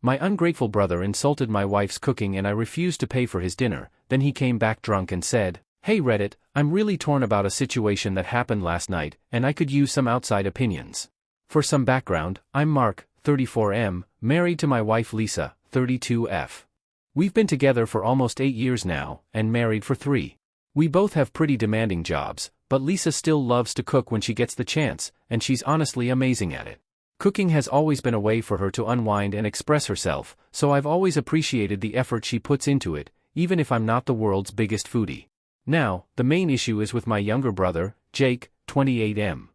My ungrateful brother insulted my wife's cooking and I refused to pay for his dinner. Then he came back drunk and said, "Hey Reddit, I'm really torn about a situation that happened last night, and I could use some outside opinions." For some background, I'm Mark, 34M, married to my wife Lisa, 32F. We've been together for almost 8 years now, and married for 3. We both have pretty demanding jobs, but Lisa still loves to cook when she gets the chance, and she's honestly amazing at it. Cooking has always been a way for her to unwind and express herself, so I've always appreciated the effort she puts into it, even if I'm not the world's biggest foodie. Now, the main issue is with my younger brother, Jake, 28M.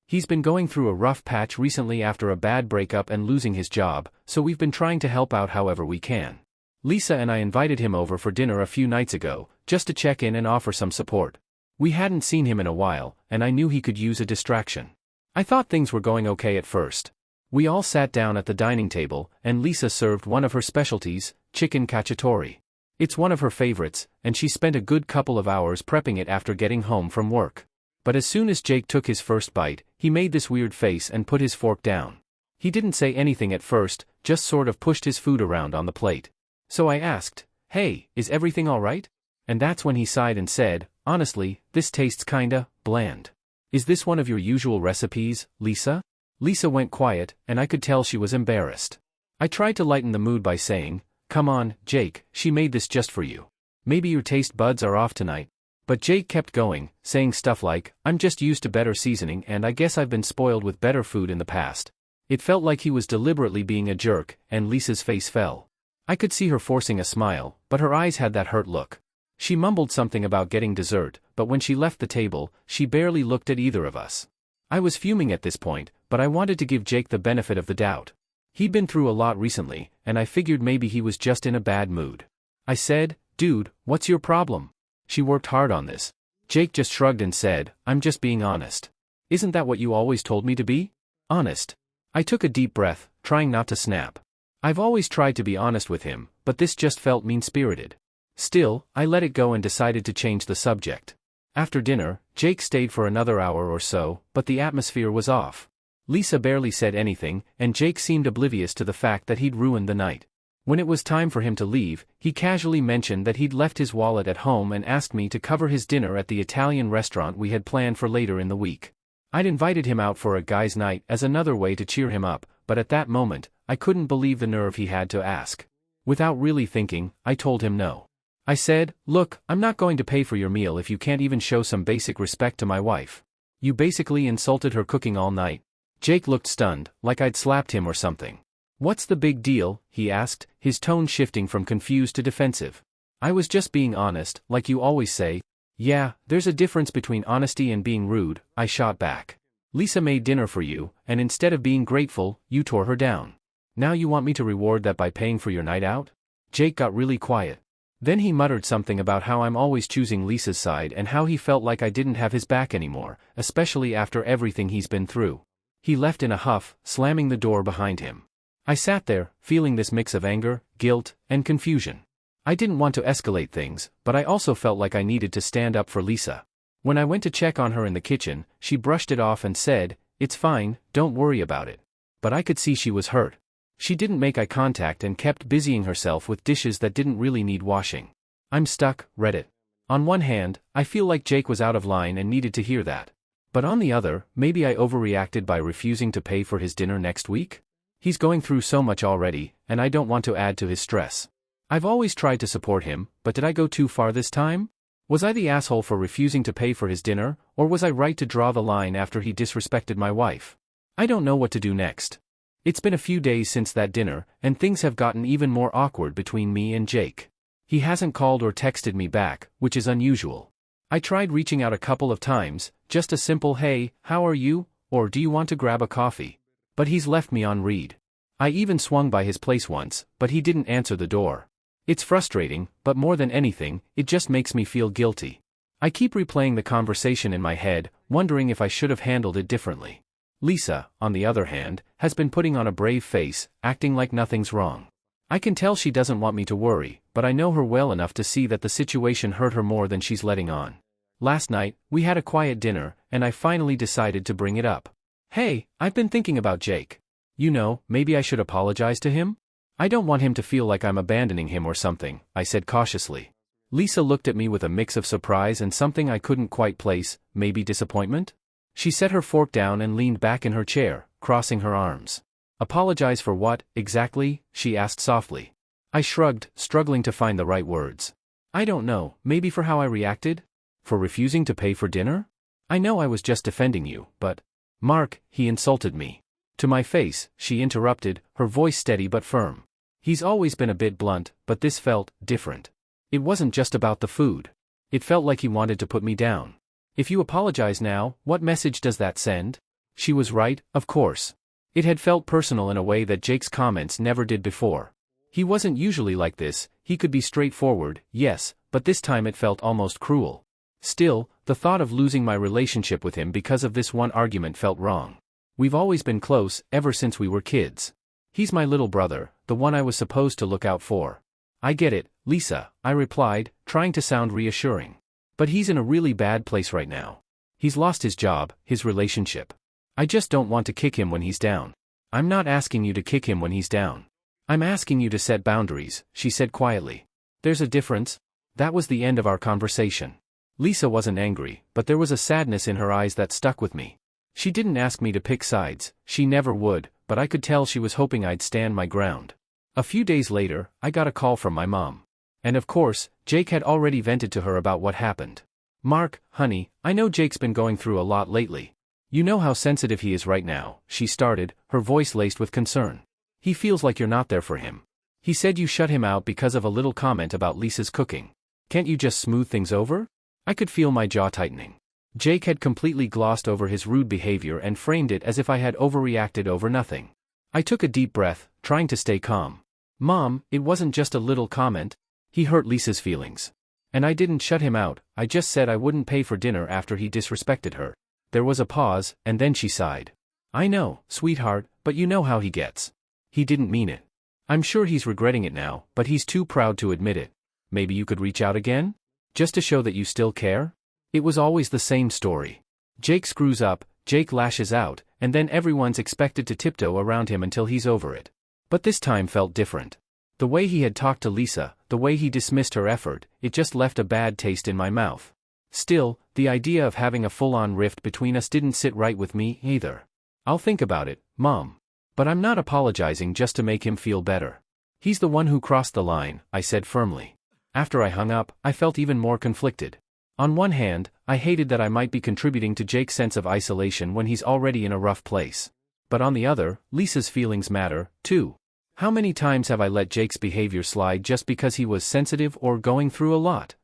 He's been going through a rough patch recently after a bad breakup and losing his job, so we've been trying to help out however we can. Lisa and I invited him over for dinner a few nights ago, just to check in and offer some support. We hadn't seen him in a while, and I knew he could use a distraction. I thought things were going okay at first. We all sat down at the dining table, and Lisa served one of her specialties, chicken cacciatore. It's one of her favorites, and she spent a good couple of hours prepping it after getting home from work. But as soon as Jake took his first bite, he made this weird face and put his fork down. He didn't say anything at first, just sort of pushed his food around on the plate. So I asked, "Hey, is everything alright?" And that's when he sighed and said, "Honestly, this tastes kinda bland. Is this one of your usual recipes, Lisa?" Lisa went quiet, and I could tell she was embarrassed. I tried to lighten the mood by saying, "Come on, Jake, she made this just for you. Maybe your taste buds are off tonight." But Jake kept going, saying stuff like, "I'm just used to better seasoning and I guess I've been spoiled with better food in the past." It felt like he was deliberately being a jerk, and Lisa's face fell. I could see her forcing a smile, but her eyes had that hurt look. She mumbled something about getting dessert, but when she left the table, she barely looked at either of us. I was fuming at this point, but I wanted to give Jake the benefit of the doubt. He'd been through a lot recently, and I figured maybe he was just in a bad mood. I said, "Dude, what's your problem? She worked hard on this." Jake just shrugged and said, "I'm just being honest." "Isn't that what you always told me to be? Honest?" I took a deep breath, trying not to snap. I've always tried to be honest with him, but this just felt mean-spirited. Still, I let it go and decided to change the subject. After dinner, Jake stayed for another hour or so, but the atmosphere was off. Lisa barely said anything, and Jake seemed oblivious to the fact that he'd ruined the night. When it was time for him to leave, he casually mentioned that he'd left his wallet at home and asked me to cover his dinner at the Italian restaurant we had planned for later in the week. I'd invited him out for a guys' night as another way to cheer him up, but at that moment, I couldn't believe the nerve he had to ask. Without really thinking, I told him no. I said, "Look, I'm not going to pay for your meal if you can't even show some basic respect to my wife. You basically insulted her cooking all night." Jake looked stunned, like I'd slapped him or something. "What's the big deal?" he asked, his tone shifting from confused to defensive. "I was just being honest, like you always say." "Yeah, there's a difference between honesty and being rude," I shot back. "Lisa made dinner for you, and instead of being grateful, you tore her down. Now you want me to reward that by paying for your night out?" Jake got really quiet. Then he muttered something about how I'm always choosing Lisa's side and how he felt like I didn't have his back anymore, especially after everything he's been through. He left in a huff, slamming the door behind him. I sat there, feeling this mix of anger, guilt, and confusion. I didn't want to escalate things, but I also felt like I needed to stand up for Lisa. When I went to check on her in the kitchen, she brushed it off and said, "It's fine, don't worry about it." But I could see she was hurt. She didn't make eye contact and kept busying herself with dishes that didn't really need washing. I'm stuck, Reddit. On one hand, I feel like Jake was out of line and needed to hear that. But on the other, maybe I overreacted by refusing to pay for his dinner next week? He's going through so much already, and I don't want to add to his stress. I've always tried to support him, but did I go too far this time? Was I the asshole for refusing to pay for his dinner, or was I right to draw the line after he disrespected my wife? I don't know what to do next. It's been a few days since that dinner, and things have gotten even more awkward between me and Jake. He hasn't called or texted me back, which is unusual. I tried reaching out a couple of times, just a simple "Hey, how are you?" or "Do you want to grab a coffee?" But he's left me on read. I even swung by his place once, but he didn't answer the door. It's frustrating, but more than anything, it just makes me feel guilty. I keep replaying the conversation in my head, wondering if I should have handled it differently. Lisa, on the other hand, has been putting on a brave face, acting like nothing's wrong. I can tell she doesn't want me to worry, but I know her well enough to see that the situation hurt her more than she's letting on. Last night, we had a quiet dinner, and I finally decided to bring it up. "Hey, I've been thinking about Jake. You know, maybe I should apologize to him?" I don't want him to feel like I'm abandoning him or something, I said cautiously. Lisa looked at me with a mix of surprise and something I couldn't quite place, maybe disappointment? She set her fork down and leaned back in her chair, crossing her arms. Apologize for what, exactly? She asked softly. I shrugged, struggling to find the right words. I don't know, maybe for how I reacted? For refusing to pay for dinner? I know I was just defending you, but… Mark, he insulted me. To my face, she interrupted, her voice steady but firm. He's always been a bit blunt, but this felt different. It wasn't just about the food. It felt like he wanted to put me down. If you apologize now, what message does that send? She was right, of course. It had felt personal in a way that Jake's comments never did before. He wasn't usually like this, he could be straightforward, yes, but this time it felt almost cruel. Still, the thought of losing my relationship with him because of this one argument felt wrong. We've always been close, ever since we were kids. He's my little brother, the one I was supposed to look out for. I get it, Lisa, I replied, trying to sound reassuring. But he's in a really bad place right now. He's lost his job, his relationship. I just don't want to kick him when he's down. I'm not asking you to kick him when he's down. I'm asking you to set boundaries, she said quietly. There's a difference. That was the end of our conversation. Lisa wasn't angry, but there was a sadness in her eyes that stuck with me. She didn't ask me to pick sides, she never would, but I could tell she was hoping I'd stand my ground. A few days later, I got a call from my mom. And of course, Jake had already vented to her about what happened. Mark, honey, I know Jake's been going through a lot lately. You know how sensitive he is right now, she started, her voice laced with concern. He feels like you're not there for him. He said you shut him out because of a little comment about Lisa's cooking. Can't you just smooth things over? I could feel my jaw tightening. Jake had completely glossed over his rude behavior and framed it as if I had overreacted over nothing. I took a deep breath, trying to stay calm. Mom, it wasn't just a little comment. He hurt Lisa's feelings. And I didn't shut him out, I just said I wouldn't pay for dinner after he disrespected her. There was a pause, and then she sighed. I know, sweetheart, but you know how he gets. He didn't mean it. I'm sure he's regretting it now, but he's too proud to admit it. Maybe you could reach out again? Just to show that you still care? It was always the same story. Jake screws up, Jake lashes out, and then everyone's expected to tiptoe around him until he's over it. But this time felt different. The way he had talked to Lisa, the way he dismissed her effort, it just left a bad taste in my mouth. Still, the idea of having a full-on rift between us didn't sit right with me, either. I'll think about it, Mom. But I'm not apologizing just to make him feel better. He's the one who crossed the line, I said firmly. After I hung up, I felt even more conflicted. On one hand, I hated that I might be contributing to Jake's sense of isolation when he's already in a rough place. But on the other, Lisa's feelings matter, too. How many times have I let Jake's behavior slide just because he was sensitive or going through a lot?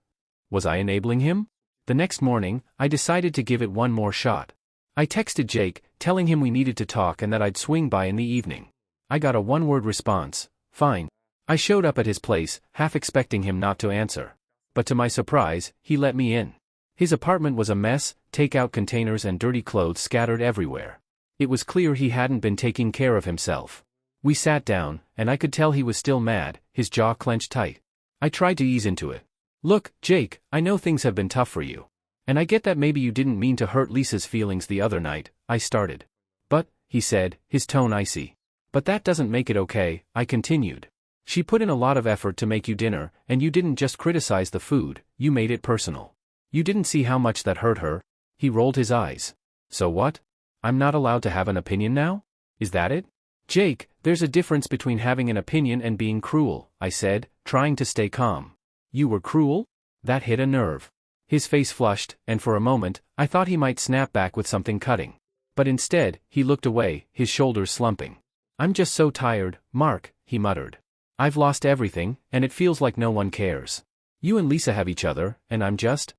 Was I enabling him? The next morning, I decided to give it one more shot. I texted Jake, telling him we needed to talk and that I'd swing by in the evening. I got a one-word response, fine. I showed up at his place, half expecting him not to answer. But to my surprise, he let me in. His apartment was a mess, takeout containers and dirty clothes scattered everywhere. It was clear he hadn't been taking care of himself. We sat down, and I could tell he was still mad, his jaw clenched tight. I tried to ease into it. Look, Jake, I know things have been tough for you. And I get that maybe you didn't mean to hurt Lisa's feelings the other night, I started. But, he said, his tone icy. But that doesn't make it okay, I continued. She put in a lot of effort to make you dinner, and you didn't just criticize the food, you made it personal. You didn't see how much that hurt her. He rolled his eyes. So what? I'm not allowed to have an opinion now? Is that it? Jake, there's a difference between having an opinion and being cruel, I said, trying to stay calm. You were cruel? That hit a nerve. His face flushed, and for a moment, I thought he might snap back with something cutting. But instead, he looked away, his shoulders slumping. I'm just so tired, Mark, he muttered. I've lost everything, and it feels like no one cares. You and Lisa have each other, and I'm just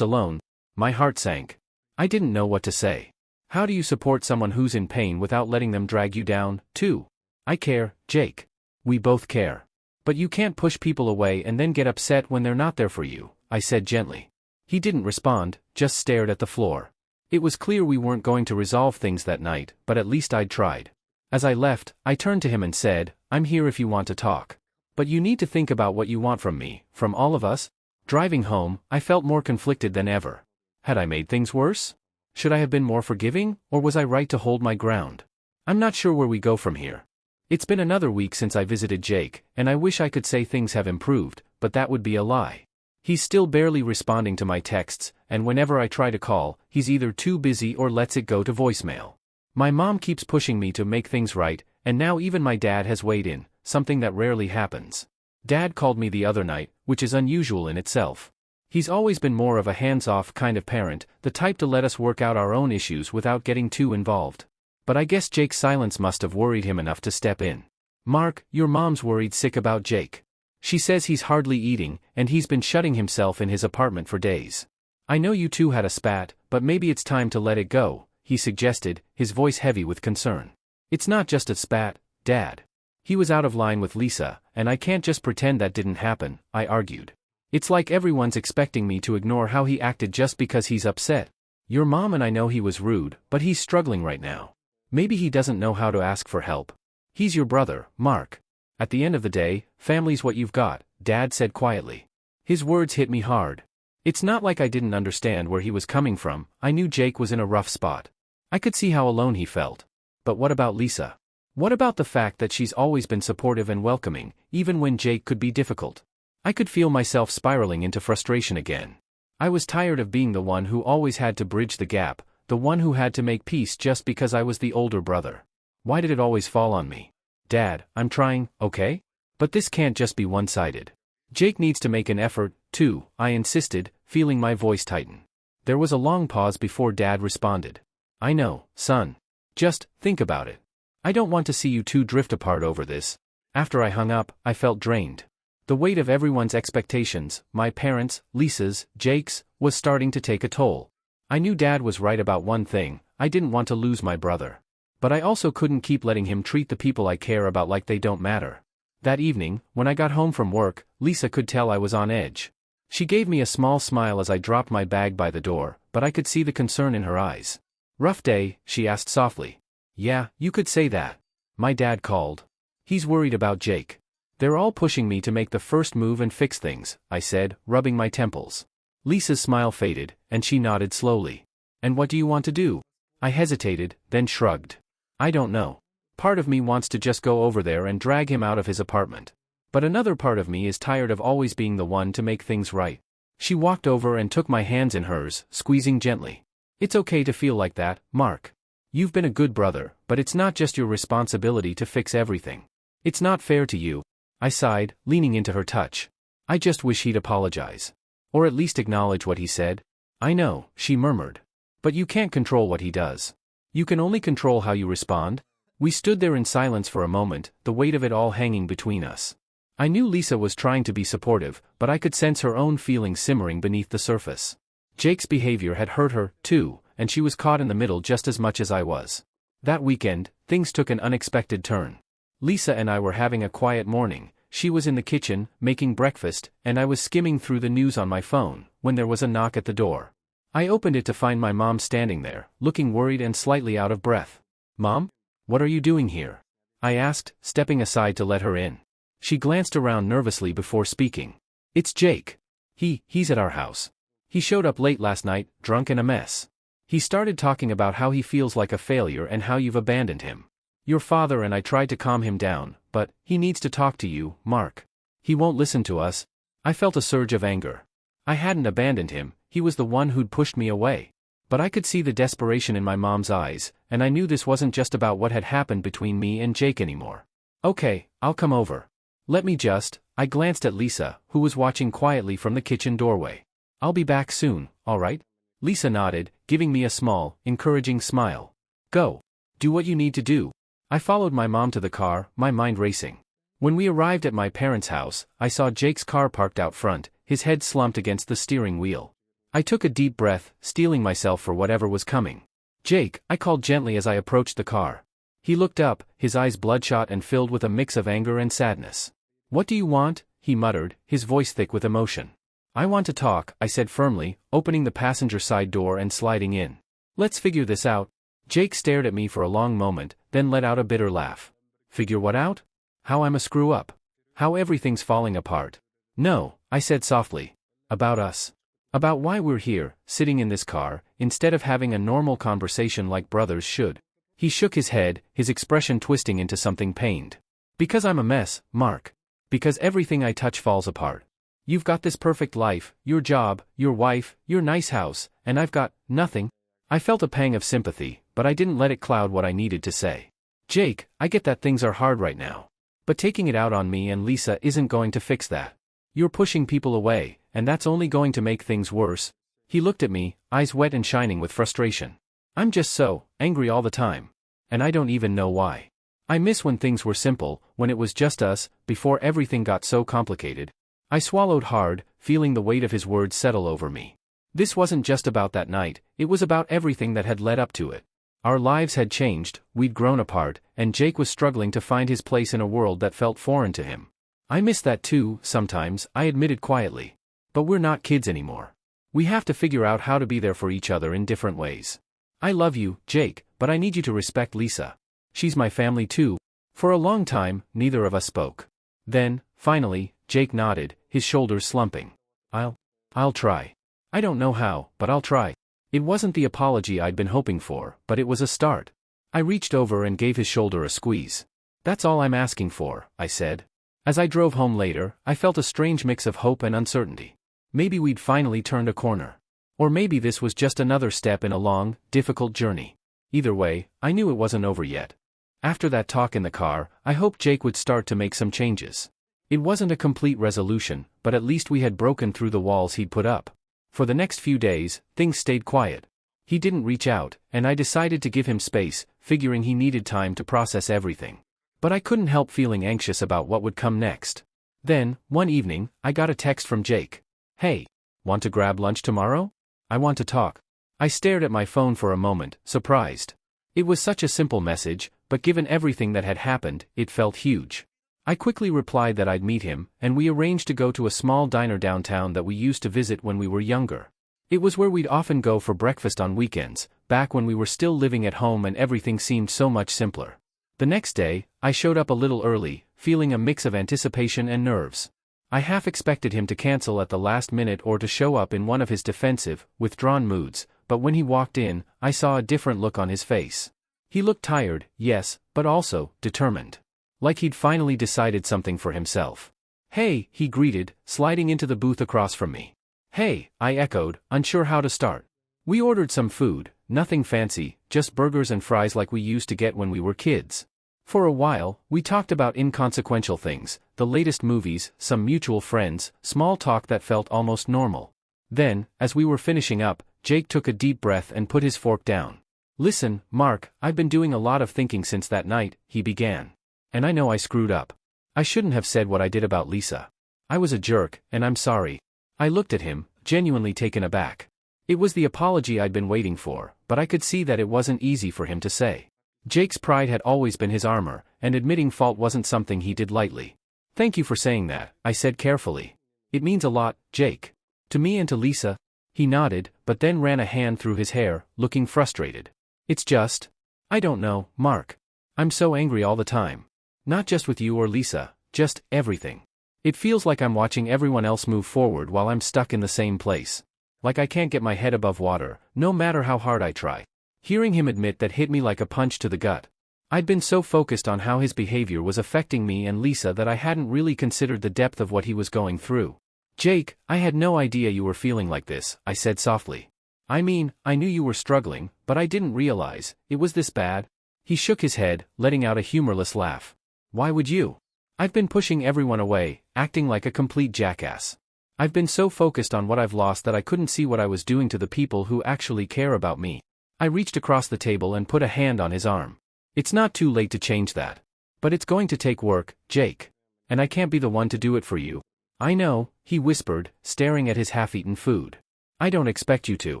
alone. My heart sank. I didn't know what to say. How do you support someone who's in pain without letting them drag you down, too? I care, Jake. We both care. But you can't push people away and then get upset when they're not there for you, I said gently. He didn't respond, just stared at the floor. It was clear we weren't going to resolve things that night, but at least I'd tried. As I left, I turned to him and said, I'm here if you want to talk. But you need to think about what you want from me, from all of us. Driving home, I felt more conflicted than ever. Had I made things worse? Should I have been more forgiving, or was I right to hold my ground? I'm not sure where we go from here. It's been another week since I visited Jake, and I wish I could say things have improved, but that would be a lie. He's still barely responding to my texts, and whenever I try to call, he's either too busy or lets it go to voicemail. My mom keeps pushing me to make things right, and now even my dad has weighed in, something that rarely happens. Dad called me the other night, which is unusual in itself. He's always been more of a hands-off kind of parent, the type to let us work out our own issues without getting too involved. But I guess Jake's silence must have worried him enough to step in. "Mark, your mom's worried sick about Jake. She says he's hardly eating, and he's been shutting himself in his apartment for days. I know you two had a spat, but maybe it's time to let it go," he suggested, his voice heavy with concern. "It's not just a spat, Dad. He was out of line with Lisa, and I can't just pretend that didn't happen," I argued. "It's like everyone's expecting me to ignore how he acted just because he's upset. Your mom and I know he was rude, but he's struggling right now. Maybe he doesn't know how to ask for help. He's your brother, Mark. At the end of the day, family's what you've got," Dad said quietly. His words hit me hard. It's not like I didn't understand where he was coming from. I knew Jake was in a rough spot. I could see how alone he felt. But what about Lisa? What about the fact that she's always been supportive and welcoming, even when Jake could be difficult? I could feel myself spiraling into frustration again. I was tired of being the one who always had to bridge the gap, the one who had to make peace just because I was the older brother. Why did it always fall on me? "Dad, I'm trying, okay? But this can't just be one-sided. Jake needs to make an effort, too," I insisted, feeling my voice tighten. There was a long pause before Dad responded. "I know, son. Just think about it. I don't want to see you two drift apart over this." After I hung up, I felt drained. The weight of everyone's expectations, my parents', Lisa's, Jake's, was starting to take a toll. I knew Dad was right about one thing: I didn't want to lose my brother. But I also couldn't keep letting him treat the people I care about like they don't matter. That evening, when I got home from work, Lisa could tell I was on edge. She gave me a small smile as I dropped my bag by the door, but I could see the concern in her eyes. "Rough day?" she asked softly. "Yeah, you could say that. My dad called. He's worried about Jake. They're all pushing me to make the first move and fix things," I said, rubbing my temples. Lisa's smile faded, and she nodded slowly. "And what do you want to do?" I hesitated, then shrugged. "I don't know. Part of me wants to just go over there and drag him out of his apartment. But another part of me is tired of always being the one to make things right." She walked over and took my hands in hers, squeezing gently. "It's okay to feel like that, Mark. You've been a good brother, but it's not just your responsibility to fix everything. It's not fair to you." I sighed, leaning into her touch. "I just wish he'd apologize. Or at least acknowledge what he said." "I know," she murmured. "But you can't control what he does. You can only control how you respond." We stood there in silence for a moment, the weight of it all hanging between us. I knew Lisa was trying to be supportive, but I could sense her own feelings simmering beneath the surface. Jake's behavior had hurt her, too, and she was caught in the middle just as much as I was. That weekend, things took an unexpected turn. Lisa and I were having a quiet morning. She was in the kitchen, making breakfast, and I was skimming through the news on my phone, when there was a knock at the door. I opened it to find my mom standing there, looking worried and slightly out of breath. "Mom? What are you doing here?" I asked, stepping aside to let her in. She glanced around nervously before speaking. "It's Jake. He's at our house. He showed up late last night, drunk and a mess. He started talking about how he feels like a failure and how you've abandoned him. Your father and I tried to calm him down, but he needs to talk to you, Mark. He won't listen to us." I felt a surge of anger. I hadn't abandoned him, he was the one who'd pushed me away. But I could see the desperation in my mom's eyes, and I knew this wasn't just about what had happened between me and Jake anymore. "Okay, I'll come over. Let me just," I glanced at Lisa, who was watching quietly from the kitchen doorway. "I'll be back soon, all right?" Lisa nodded, giving me a small, encouraging smile. "Go. Do what you need to do." I followed my mom to the car, my mind racing. When we arrived at my parents' house, I saw Jake's car parked out front, his head slumped against the steering wheel. I took a deep breath, steeling myself for whatever was coming. "Jake," I called gently as I approached the car. He looked up, his eyes bloodshot and filled with a mix of anger and sadness. "What do you want?" he muttered, his voice thick with emotion. "I want to talk," I said firmly, opening the passenger side door and sliding in. "Let's figure this out." Jake stared at me for a long moment, then let out a bitter laugh. "Figure what out? How I'm a screw-up? How everything's falling apart?" "No," I said softly. "About us. About why we're here, sitting in this car, instead of having a normal conversation like brothers should." He shook his head, his expression twisting into something pained. Because I'm a mess, Mark. Because everything I touch falls apart. You've got this perfect life, your job, your wife, your nice house, and I've got nothing. I felt a pang of sympathy, but I didn't let it cloud what I needed to say. Jake, I get that things are hard right now. But taking it out on me and Lisa isn't going to fix that. You're pushing people away, and that's only going to make things worse. He looked at me, eyes wet and shining with frustration. I'm just so angry all the time. And I don't even know why. I miss when things were simple, when it was just us, before everything got so complicated. I swallowed hard, feeling the weight of his words settle over me. This wasn't just about that night, it was about everything that had led up to it. Our lives had changed, we'd grown apart, and Jake was struggling to find his place in a world that felt foreign to him. I miss that too, sometimes, I admitted quietly. But we're not kids anymore. We have to figure out how to be there for each other in different ways. I love you, Jake, but I need you to respect Lisa. She's my family too. For a long time, neither of us spoke. Then, finally, Jake nodded, his shoulders slumping. I'll try. I don't know how, but I'll try. It wasn't the apology I'd been hoping for, but it was a start. I reached over and gave his shoulder a squeeze. That's all I'm asking for, I said. As I drove home later, I felt a strange mix of hope and uncertainty. Maybe we'd finally turned a corner. Or maybe this was just another step in a long, difficult journey. Either way, I knew it wasn't over yet. After that talk in the car, I hoped Jake would start to make some changes. It wasn't a complete resolution, but at least we had broken through the walls he'd put up. For the next few days, things stayed quiet. He didn't reach out, and I decided to give him space, figuring he needed time to process everything. But I couldn't help feeling anxious about what would come next. Then, one evening, I got a text from Jake. Hey, want to grab lunch tomorrow? I want to talk. I stared at my phone for a moment, surprised. It was such a simple message, but given everything that had happened, it felt huge. I quickly replied that I'd meet him, and we arranged to go to a small diner downtown that we used to visit when we were younger. It was where we'd often go for breakfast on weekends, back when we were still living at home and everything seemed so much simpler. The next day, I showed up a little early, feeling a mix of anticipation and nerves. I half expected him to cancel at the last minute or to show up in one of his defensive, withdrawn moods, but when he walked in, I saw a different look on his face. He looked tired, yes, but also determined. Like he'd finally decided something for himself. Hey, he greeted, sliding into the booth across from me. Hey, I echoed, unsure how to start. We ordered some food, nothing fancy, just burgers and fries like we used to get when we were kids. For a while, we talked about inconsequential things, the latest movies, some mutual friends, small talk that felt almost normal. Then, as we were finishing up, Jake took a deep breath and put his fork down. Listen, Mark, I've been doing a lot of thinking since that night, he began. And I know I screwed up. I shouldn't have said what I did about Lisa. I was a jerk, and I'm sorry. I looked at him, genuinely taken aback. It was the apology I'd been waiting for, but I could see that it wasn't easy for him to say. Jake's pride had always been his armor, and admitting fault wasn't something he did lightly. Thank you for saying that, I said carefully. It means a lot, Jake. To me and to Lisa. He nodded, but then ran a hand through his hair, looking frustrated. It's just. I don't know, Mark. I'm so angry all the time. Not just with you or Lisa, just everything. It feels like I'm watching everyone else move forward while I'm stuck in the same place. Like I can't get my head above water, no matter how hard I try. Hearing him admit that hit me like a punch to the gut. I'd been so focused on how his behavior was affecting me and Lisa that I hadn't really considered the depth of what he was going through. Jake, I had no idea you were feeling like this, I said softly. I mean, I knew you were struggling, but I didn't realize it was this bad. He shook his head, letting out a humorless laugh. Why would you? I've been pushing everyone away, acting like a complete jackass. I've been so focused on what I've lost that I couldn't see what I was doing to the people who actually care about me. I reached across the table and put a hand on his arm. It's not too late to change that. But it's going to take work, Jake. And I can't be the one to do it for you. I know, he whispered, staring at his half-eaten food. I don't expect you to.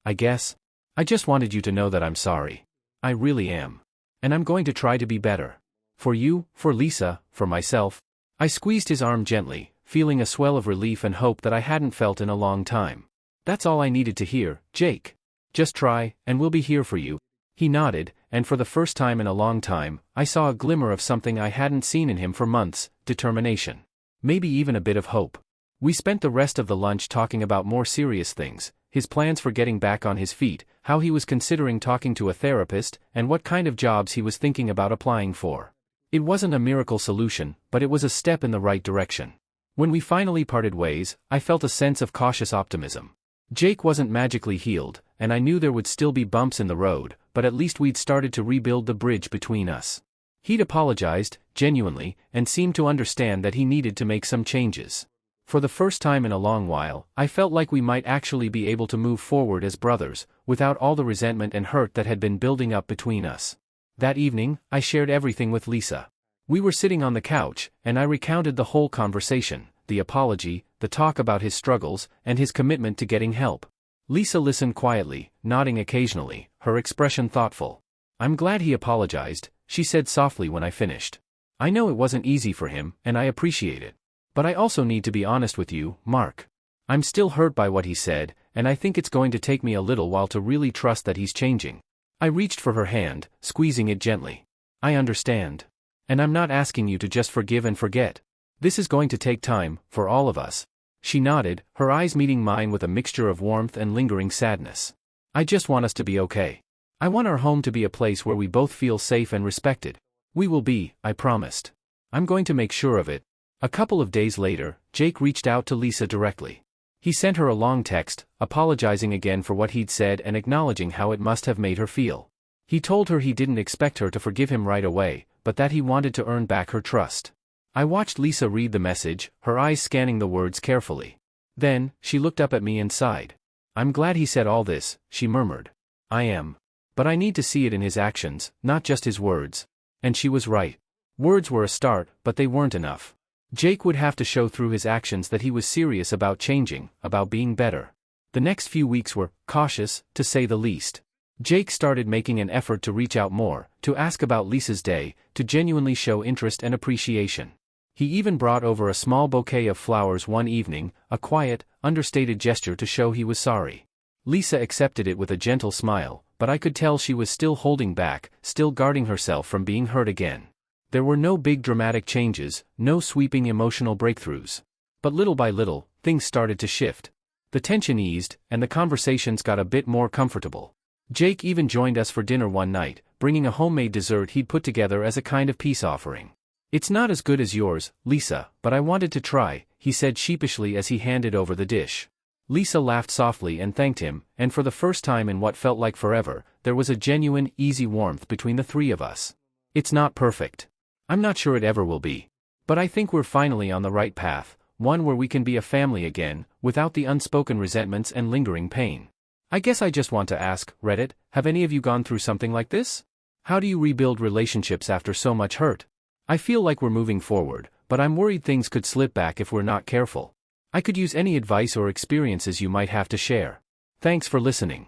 I guess. I just wanted you to know that I'm sorry. I really am. And I'm going to try to be better. For you, for Lisa, for myself. I squeezed his arm gently, feeling a swell of relief and hope that I hadn't felt in a long time. That's all I needed to hear, Jake. Just try, and we'll be here for you. He nodded, and for the first time in a long time, I saw a glimmer of something I hadn't seen in him for months, determination. Maybe even a bit of hope. We spent the rest of the lunch talking about more serious things, his plans for getting back on his feet, how he was considering talking to a therapist, and what kind of jobs he was thinking about applying for. It wasn't a miracle solution, but it was a step in the right direction. When we finally parted ways, I felt a sense of cautious optimism. Jake wasn't magically healed, and I knew there would still be bumps in the road, but at least we'd started to rebuild the bridge between us. He'd apologized, genuinely, and seemed to understand that he needed to make some changes. For the first time in a long while, I felt like we might actually be able to move forward as brothers, without all the resentment and hurt that had been building up between us. That evening, I shared everything with Lisa. We were sitting on the couch, and I recounted the whole conversation, the apology, the talk about his struggles, and his commitment to getting help. Lisa listened quietly, nodding occasionally, her expression thoughtful. "I'm glad he apologized," she said softly when I finished. "I know it wasn't easy for him, and I appreciate it. But I also need to be honest with you, Mark. I'm still hurt by what he said, and I think it's going to take me a little while to really trust that he's changing." I reached for her hand, squeezing it gently. "I understand. And I'm not asking you to just forgive and forget. This is going to take time, for all of us." She nodded, her eyes meeting mine with a mixture of warmth and lingering sadness. "I just want us to be okay. I want our home to be a place where we both feel safe and respected. We will be, I promised. I'm going to make sure of it." A couple of days later, Jake reached out to Lisa directly. He sent her a long text, apologizing again for what he'd said and acknowledging how it must have made her feel. He told her he didn't expect her to forgive him right away, but that he wanted to earn back her trust. I watched Lisa read the message, her eyes scanning the words carefully. Then, she looked up at me and sighed. "I'm glad he said all this," she murmured. "I am. But I need to see it in his actions, not just his words." And she was right. Words were a start, but they weren't enough. Jake would have to show through his actions that he was serious about changing, about being better. The next few weeks were cautious, to say the least. Jake started making an effort to reach out more, to ask about Lisa's day, to genuinely show interest and appreciation. He even brought over a small bouquet of flowers one evening, a quiet, understated gesture to show he was sorry. Lisa accepted it with a gentle smile, but I could tell she was still holding back, still guarding herself from being hurt again. There were no big dramatic changes, no sweeping emotional breakthroughs. But little by little, things started to shift. The tension eased, and the conversations got a bit more comfortable. Jake even joined us for dinner one night, bringing a homemade dessert he'd put together as a kind of peace offering. "It's not as good as yours, Lisa, but I wanted to try," he said sheepishly as he handed over the dish. Lisa laughed softly and thanked him, and for the first time in what felt like forever, there was a genuine, easy warmth between the three of us. "It's not perfect. I'm not sure it ever will be. But I think we're finally on the right path, one where we can be a family again, without the unspoken resentments and lingering pain." I guess I just want to ask, Reddit, have any of you gone through something like this? How do you rebuild relationships after so much hurt? I feel like we're moving forward, but I'm worried things could slip back if we're not careful. I could use any advice or experiences you might have to share. Thanks for listening.